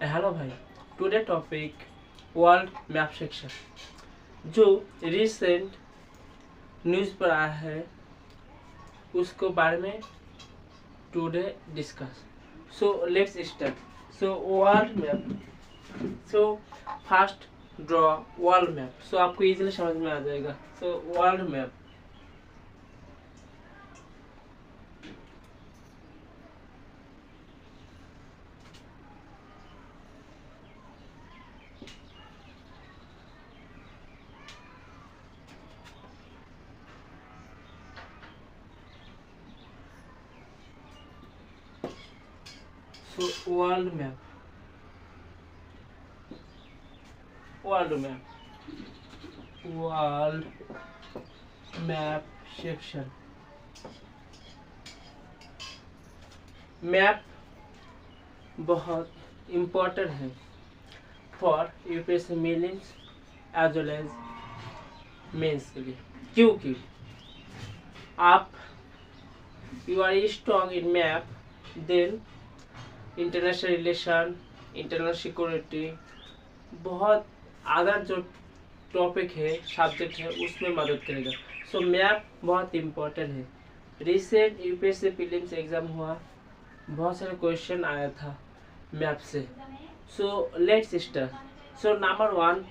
Hello भाई। Today topic world map section. जो recent news पर आया है उसको बारे में today discuss. So let's start. So world map. So first draw world map. So आपको इजीली समझ में आ जाएगा। So world map, so world map, world map, world map section. Map बहुत इम्पोर्टेंट है for UPSC mains as well as mains के लिए, क्योंकि आप you are strong in map then international relation, internal security, बहुत अदर जो topic है, subject है, उसमें मदद करेगा। सो मैप बहुत इम्पोर्टेंट है। रिसेंट यूपीएससी प्रीलिम्स एग्जाम हुआ, बहुत सारे क्वेश्चन आया था मैप से। So let's start. So number 1,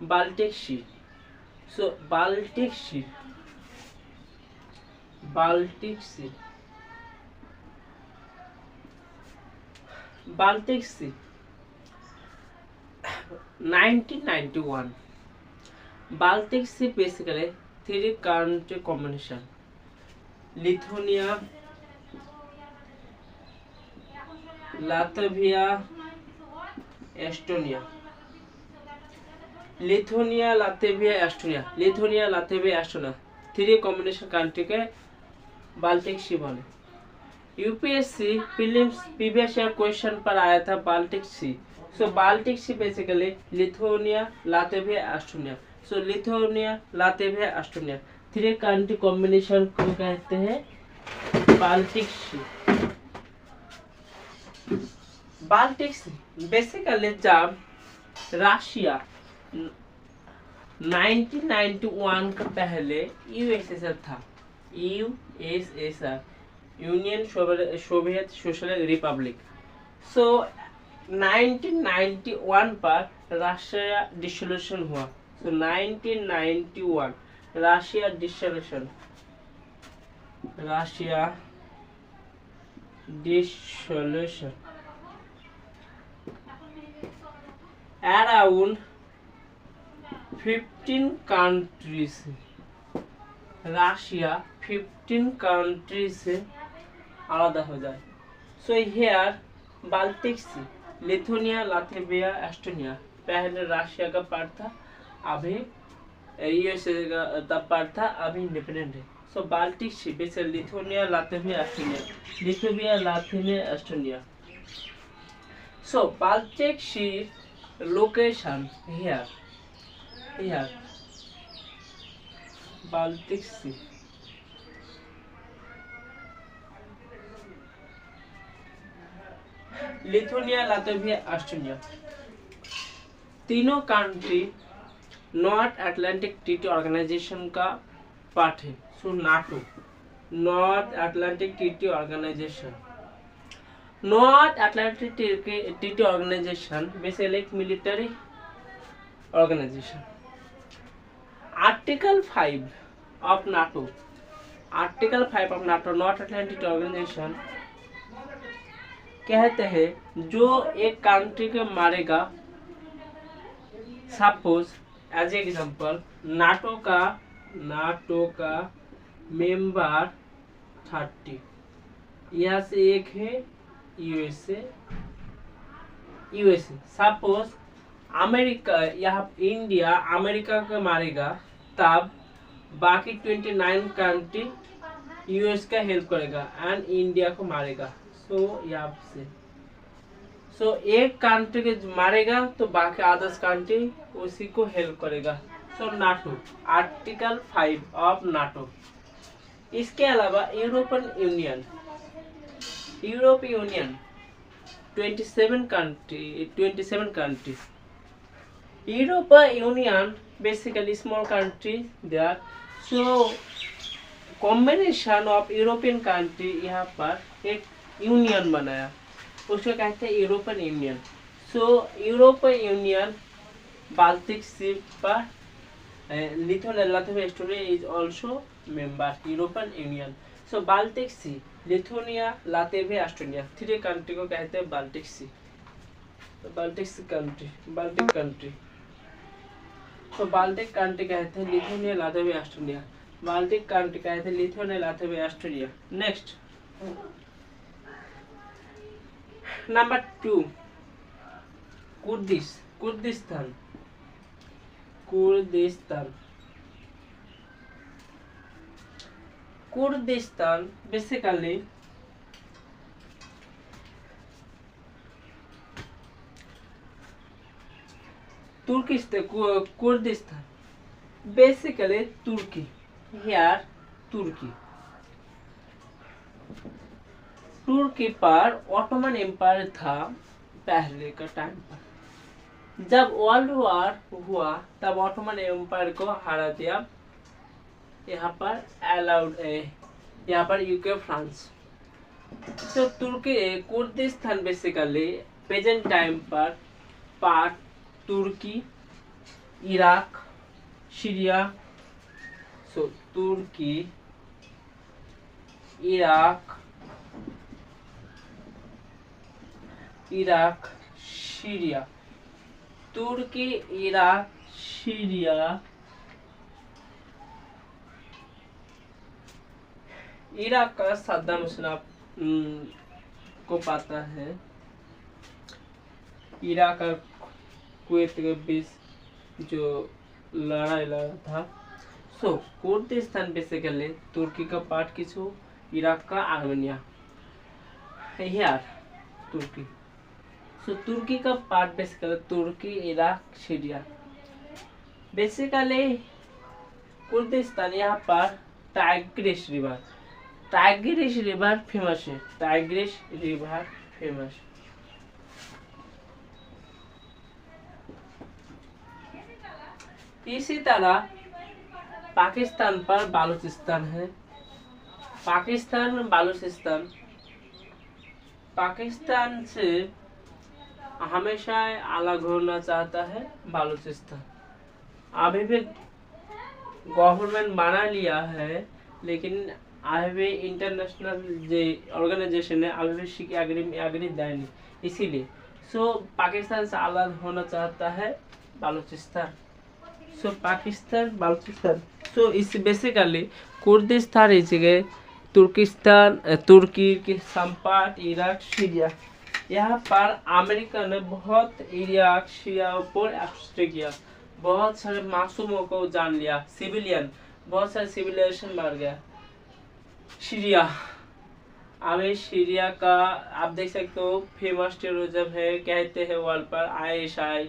Baltic Sea. So Baltic Sea, Baltic Sea, Baltic Sea 1991। Baltic Sea basically 3 country combination: Lithuania, Latvia, Estonia. Lithuania, Latvia, Estonia, Lithuania, Latvia, Estonia 3 combination country के Baltic Sea बोले। UPSC prelims previous year question पर आया था Baltic Sea. So Baltic Sea basically Lithuania, Latvia, Estonia. So Lithuania, Latvia, Estonia 3 country combination को कहते हैं Baltic Sea. Baltic Sea basically जब Russia 1991 का पहले यूएसएसआर था, USSR, Union Soviet Socialist Republic. So 1991 पर रशिया डिसोल्यूशन हुआ। So 1991 Russia dissolution, Russia dissolution around 15 countries, Russia 15 countries से आलादा हो जाए। So here Baltic Sea, Lithuania, Latvia, Estonia पहले रशिया का पार्ट था, अभी यूएसए का तब पार्ट था, अभी इंडिपेंडेंट है। So Baltic Sea basically Lithuania, Latvia, Estonia, Lithuania, Latvia, Estonia. So Baltic Sea location here Baltic Sea। Lithuania, Latvia, Estonia तीनों country North Atlantic Treaty Organization का पार्ट है। So NATO, North Atlantic Treaty Organization. North Atlantic Treaty Organization basically एक military organisation. Article 5 of NATO, article 5 of NATO North Atlantic Organization कहते हैं जो एक country को मारेगा, सपोज एज एग्जांपल नाटो का मेंबर 30, यहाँ से एक है यूएसए, सपोज अमेरिका, यहाँ इंडिया अमेरिका को मारेगा, तब बाकी 29 कंट्री यूएस का हेल्प करेगा एंड इंडिया को मारेगा। सो यहाँ से एक कंट्री को मारेगा तो बाकी अदर्स कंट्री उसी को हेल्प करेगा। So NATO, article 5 of NATO. इसके अलावा European Union 27 countries. European Union basically small country there. So combination of European country यहाँ पर एक यूनियन बनाया, उसको कहते हैं European Union. So European Union Baltic Sea पर Lithuania Latvia Estonia is also member European Union. So Baltic Sea, Lithuania, Latvia, Estonia, 3 country को कहते हैं Baltic Sea. Baltic Sea country, Baltic country. तो बाल्टिक कंट्री कहते हैं Lithuania, Latvia, Estonia. Baltic country कहते हैं Lithuania, Latvia, Estonia. Next number 2 Kurdistan. Kurdistan basically Kurdistan basically तुर्की. Here तुर्की पर ऑटोमन एम्पायर था पहले का टाइम पर. जब वर्ल्ड वॉर हुआ तब ऑटोमन एम्पायर को हरा दिया. यहाँ पर यहाँ पर यूके, फ्रांस. तो तुर्की कुर्दिस्तान बेसिकली प्रेजेंट टाइम पर पार्ट तुर्की, इराक, सीरिया. सो तुर्की, इराक, सीरिया. तुर्की, इराक, सीरिया. इराक का सद्दाम हुसैन को पता है. इराक और कुवैत के बीच जो लड़ाई लड़ा था. सो कुर्दिस्तान बेसिकली तुर्की का पार्ट किसु, इराक का आर्मेनिया. हियर तुर्की. सो तुर्की का पार्ट बेसिकली तुर्की, इराक, सीरिया. बेसिकली कुर्दिस्तान यहाँ पर टाइग्रिस रिवर फेमस है. Tigris river famous. इसी तरह पाकिस्तान पर बालूचिस्तान है. पाकिस्तान से हमेशा अलग होना चाहता है बालूचिस्तान. अभी भी गवर्नमेंट बना लिया है, लेकिन अभी भी इंटरनेशनल जो ऑर्गेनाइजेशन है अभी भी एग्री देनी. इसीलिए सो पाकिस्तान से अलग होना चाहता है बालूचिस्तान. सो पाकिस्तान, बालूचिस्तान. सो इस बेसिकली कुर्दिस्तान इस जगह तुर्की के संपाट, इराक, सीरिया. यहाँ पर अमेरिका ने बहुत इराक, सीरिया पर एक्सट्रैक्ट किया. बहुत सारे मासूमों को जान लिया, सिविलियन, बहुत सारे सिविलाइजेशन मर गया. सीरिया, अभी सीरिया का आप देख सकते हो फेमस टेररिज्म है, कहते हैं वर्ल्ड पर ISI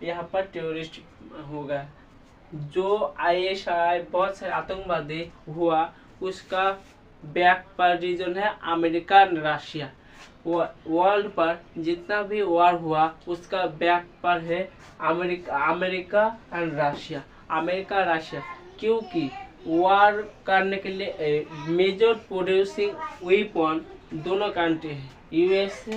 यहाँ पर टेररिस्ट होगा. जो ISI बहुत सारे आतंकवादी हुआ, उसका बैक पर रीजन है अमेरिका और रशिया. वर्ल्ड पर जितना भी वॉर हुआ उसका बैक पर है अमेरिका एंड रशिया. क्योंकि वॉर करने के लिए मेजर प्रोड्यूसिंग वेपन दोनों कंट्री है. USA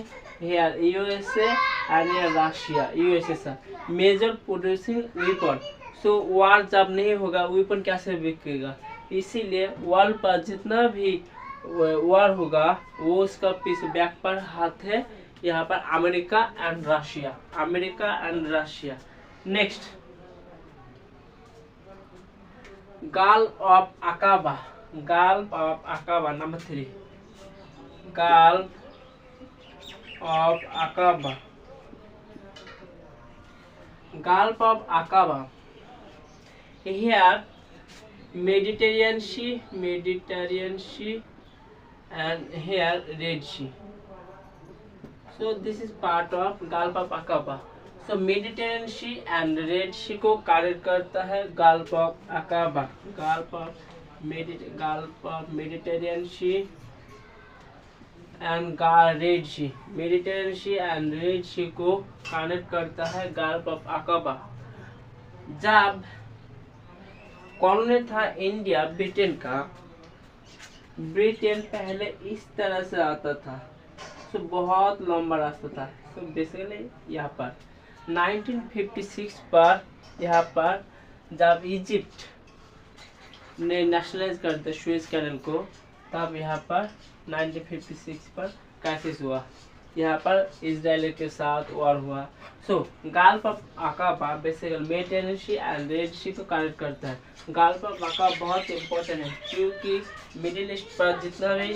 and Russia. USA sir major producing weapon. So war जब नहीं होगा वेपन कैसे बिकेगा. इसीलिए वर्ल्ड पर जितना भी वॉर होगा वो उसका पीछे बैक पर हाथ है यहाँ पर America and Russia. Next gulf of अकाबा. Number 3 gulf of अकाबा. Here Mediterranean Sea and here Red Sea. So this is part of Gulf of Aqaba. So Mediterranean Sea and Red Sea को connect करता है Gulf of Aqaba. Gulf of Mediterranean Sea and Red Sea, Mediterranean Sea and Red Sea को connect करता है gulf of अकाबा। जब colony था India Britain का, Britain पहले इस तरह से आता था, तो बहुत लंबा रास्ता था। तो बेसिकली यहाँ पर 1956 पर यहाँ पर जब इजिप्ट ने नेशनलाइज करते सुएज कैनल को, तब यहाँ पर 1956 पर क्राइसिस हुआ। यहाँ पर इजराइल के साथ वॉर हुआ। So Gulf of Aqaba basically Mediterranean Sea and Red Sea को कनेक्ट करता है। गल्फ ऑफ अकाबा बहुत इंपॉर्टेंट है क्योंकि मिडिल ईस्ट पर जितना भी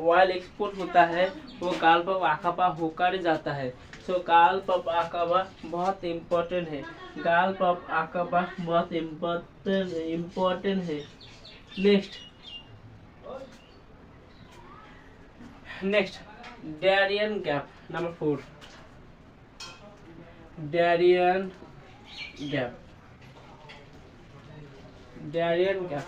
ऑयल एक्सपोर्ट होता है वो गल्फ ऑफ अकाबा होकर जाता है। सो गल्फ ऑफ अकाबा बहुत इम्पोर्टेंट है। गल्फ ऑफ अकाबा बहुत इम्पोर्टेंट है। Next Darien gap, number 4, Darien gap. Darien gap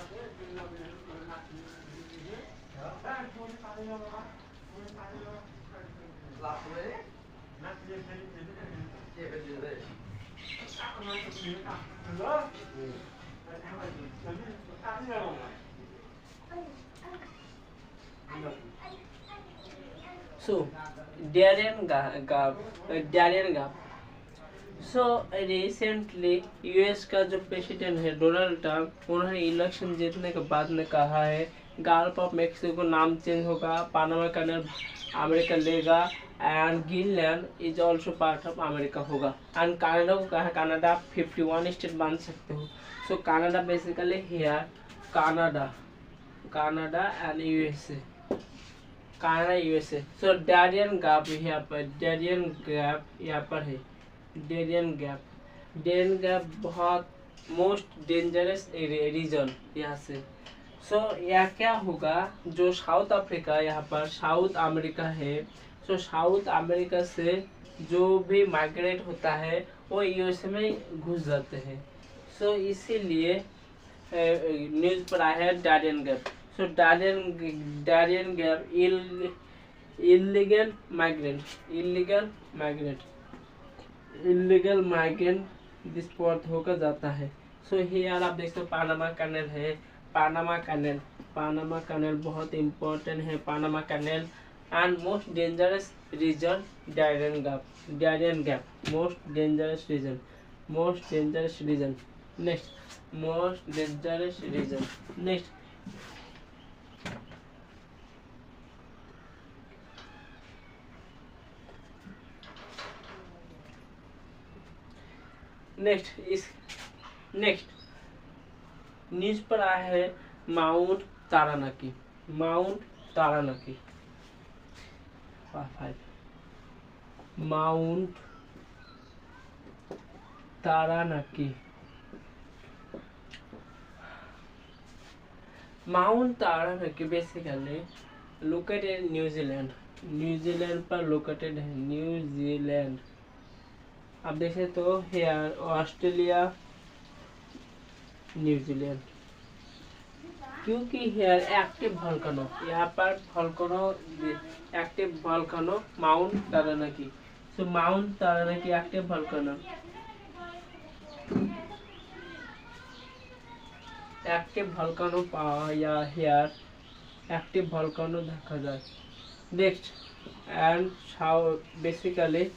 So, Darien Gap. So recently US का जो प्रेसिडेंट है डोनाल्ड ट्रम्प, उन्होंने इलेक्शन जीतने के बाद में कहा है गल्फ ऑफ मेक्सिको नाम चेंज होगा, पानामा कैनाल अमेरिका लेगा and Greenland is also part of America होगा। एंड कनाडा को कहा कनाडा 51 स्टेट बन सकते हो। सो Canada basically here Canada and USA, Canada USA. So Darien gap यहाँ पर, डारियन गैप यहाँ पर है। डारियन गैप बहुत मोस्ट डेंजरस रीजन यहाँ से। सो यह क्या होगा, जो साउथ अफ्रीका यहाँ पर साउथ अमेरिका है, सो साउथ अमेरिका से जो भी माइग्रेट होता है वो यूएसए में घुस जाते हैं। सो इसीलिए न्यूज़ पर आया है Darien Gap. So Darien Gap illegal migrant deport होकर जाता है। सो हियर आप देख सकते हो पानामा कैनाल है। पानामा कैनाल बहुत इम्पोर्टेंट है। Panama canal and most dangerous region Darien gap most dangerous region. Next most dangerous region. Next news पर आया है Mount Taranaki. Mount Taranaki basically located New Zealand पर लोकेटेड है। न्यूजीलैंड आप देखे तो हेयर ऑस्ट्रेलिया न्यूजीलैंड, क्योंकि हेयर एक्टिव वोल्केनो, यहाँ पर active volcano Mount Taranaki. So Mount Taranaki active volcano या हेयर एक्टिव वोल्केनो देखा जाए। Next and basically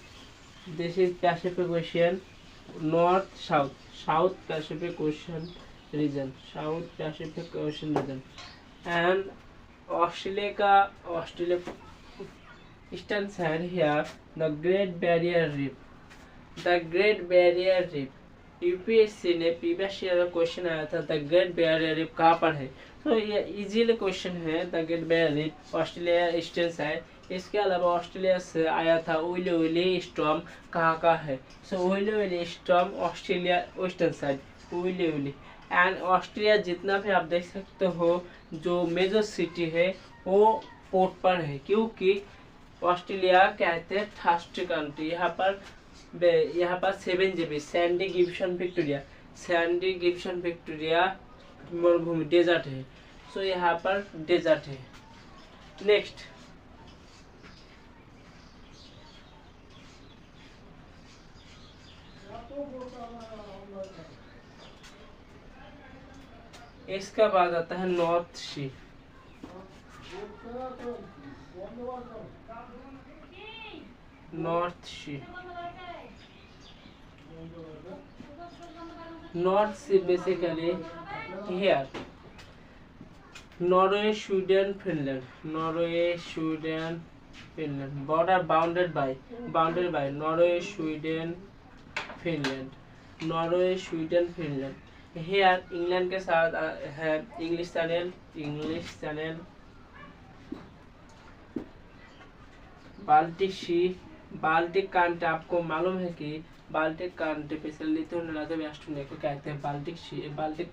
this is Pacific Ocean, north south Pacific Ocean region, and Australia eastern side here the Great Barrier Reef। UPSC ने previous year question आया था the great barrier reef कहाँ पर है। तो ये इजीली क्वेश्चन है। The great barrier reef Australia eastern side. इसके अलावा ऑस्ट्रेलिया से आया था ओइली स्टॉर्म कहाँ का है। So Oily storm Australia western side Oily. And Australia जितना भी आप देख सकते हो जो मेजर सिटी है वो पोर्ट पर है, क्योंकि ऑस्ट्रेलिया कहते हैं थर्स्ट कंट्री। यहाँ पर 7 GB सैंडी गिब्सन विक्टोरिया मरुभूमि डेजर्ट है। सो यहाँ पर डेजर्ट है। नेक्स्ट इसका बाद आता है North Sea. North Sea, North Sea basically here Norway, Sweden, Finland. Norway, Sweden, Finland. Border bounded by Norway, Sweden, Finland. Norway, Sweden, Finland. Here England के साथ है English channel, Baltic Sea, Baltic country. आपको मालूम है कि Baltic country specially Lithuania, Latvia, Estonia को कहते हैं Baltic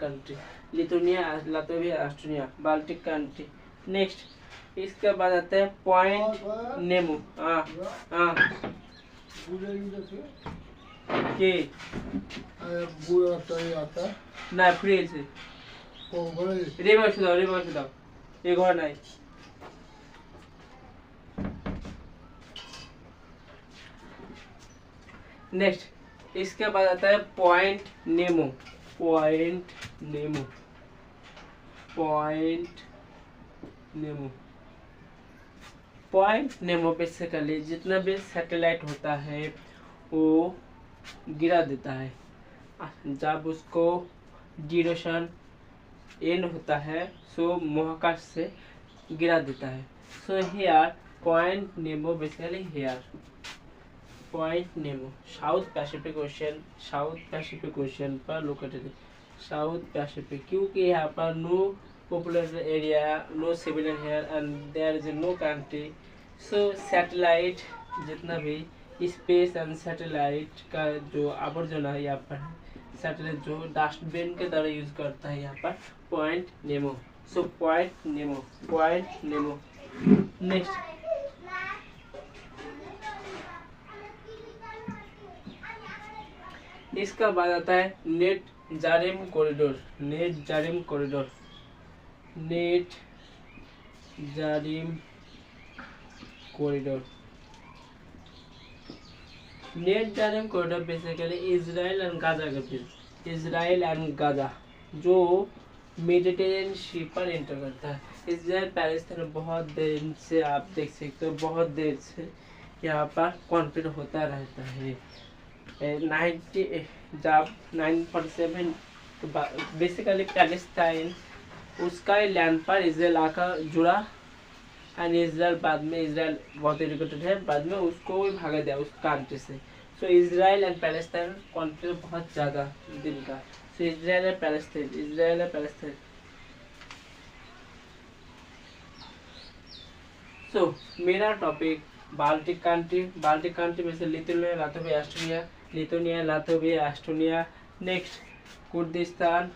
country. Lithuania, Latvia, Estonia, Baltic country. Next इसके बाद आता है पॉइंट नेमो। के ना फ्री से रिवर्स दाও एक और नहीं। नेक्स्ट इसके बाद आता है पॉइंट नेमो। बेसिकली जितना भी सैटेलाइट होता है वो गिरा देता है जब उसको ड्यूरेशन एंड होता है, सो महाकाश से गिरा देता है। So here Point Nemo basically here Point Nemo South Pacific Ocean पर लोकेटेड। साउथ पैसिफिक क्योंकि यहाँ पर no popular area, no civilian here and there is no country. So satellite जितना भी स्पेस एंड सैटेलाइट का जो आवर्जन है यहाँ पर, सैटेलाइट जो डस्टबिन के तरह यूज करता है यहाँ पर Point Nemo. So Point Nemo. Next इसका बाद आता है Netzarim corridor. Netzarim corridor basically Israel and Gaza जो मेडिटेरियन सी पर एंटर करता है। इजराइल पैलेस्टाइन बहुत देर से आप देख सकते हो, बहुत देर से यहाँ पर कॉन्फ्लिक्ट होता रहता है। 947 बेसिकली पैलेस्टाइन उसका लैंड पर इजराइल आकर जुड़ा एंड इजराइल बाद में, इजराइल बहुत एजुकेटेड है, बाद में उसको भी भागा दिया उस कंट्री से। सो इजराइल एंड पैलेस्टाइन कॉन्फ्लिक्ट बहुत ज़्यादा दिन का। सो इजराइल एंड पैलेस्टाइन। सो मेरा टॉपिक बाल्टिक कंट्री में से Lithuania, Latvia, Estonia. Next Kurdistan,